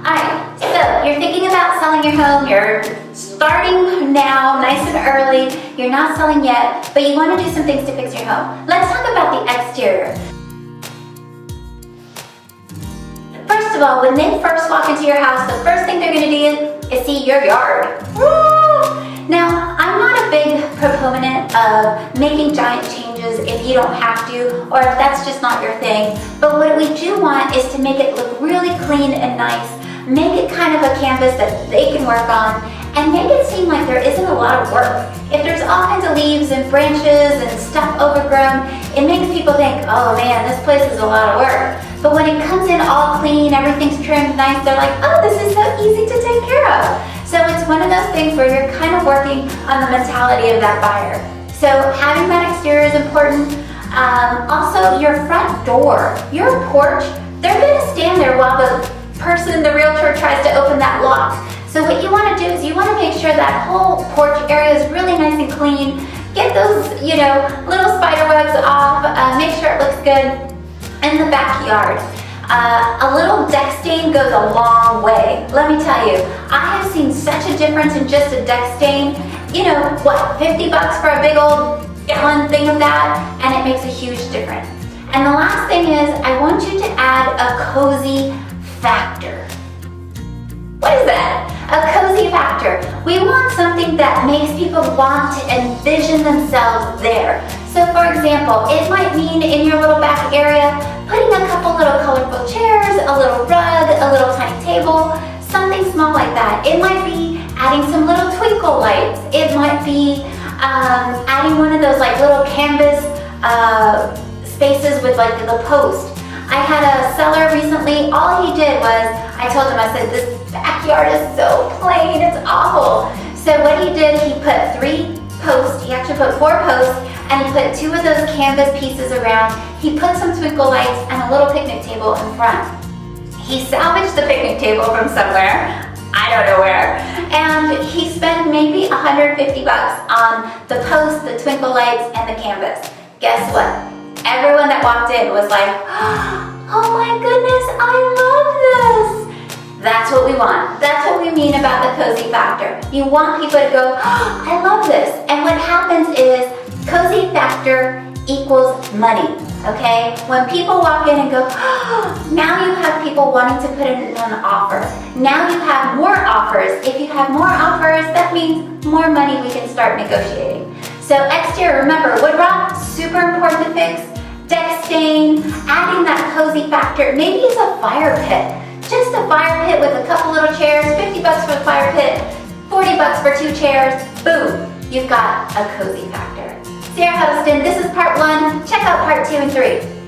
Alright, so you're thinking about selling your home, you're starting now, nice and early, you're not selling yet, but you want to do some things to fix your home. Let's talk about the exterior. First of all, when they first walk into your house, the first thing they're going to do is see your yard. Woo! Now, I'm not a big proponent of making giant changes if you don't have to, or if that's just not your thing, but what we do want is to make it look really clean and nice. Make it kind of a canvas that they can work on and make it seem like there isn't a lot of work. If there's all kinds of leaves and branches and stuff overgrown, it makes people think, oh man, this place is a lot of work. But when it comes in all clean, everything's trimmed nice, they're like, oh, this is so easy to take care of. So it's one of those things where you're kind of working on the mentality of that buyer. So having that exterior is important. Also, your front door, your porch, they're gonna stand there while the realtor tries to open that lock. So what you want to do is you want to make sure that whole porch area is really nice and clean. Get those, little spider webs off. Make sure it looks good. In the backyard, a little deck stain goes a long way. Let me tell you, I have seen such a difference in just a deck stain. $50 for a big old gallon thing of that, and it makes a huge difference. And the last thing is, I want you to add a cozy factor. What is that? A cozy factor. We want something that makes people want to envision themselves there. So for example, it might mean in your little back area, putting a couple little colorful chairs, a little rug, a little tiny table, something small like that. It might be adding some little twinkle lights. It might be adding one of those little canvas spaces with the post. I had a seller recently, all he did was, I told him, I said, this backyard is so plain, it's awful. So what he did, he put 3 posts, he actually put 4 posts, and he put 2 of those canvas pieces around. He put some twinkle lights and a little picnic table in front. He salvaged the picnic table from somewhere, I don't know where, and he spent maybe $150 on the posts, the twinkle lights, and the canvas. Guess what? Everyone that walked in was like, oh my goodness, I love this. That's what we want. That's what we mean about the cozy factor. You want people to go, oh, I love this. And what happens is cozy factor equals money, okay? When people walk in and go, oh, now you have people wanting to put in an offer. Now you have more offers. If you have more offers, that means more money we can start negotiating. So exterior, remember, wood rot, super important to fix. Deck stain, adding that cozy factor. Maybe it's a fire pit. Just a fire pit with a couple little chairs, $50 for the fire pit, $40 for 2 chairs. Boom, you've got a cozy factor. Sarah Huddleston, this is part 1. Check out part 2 and 3.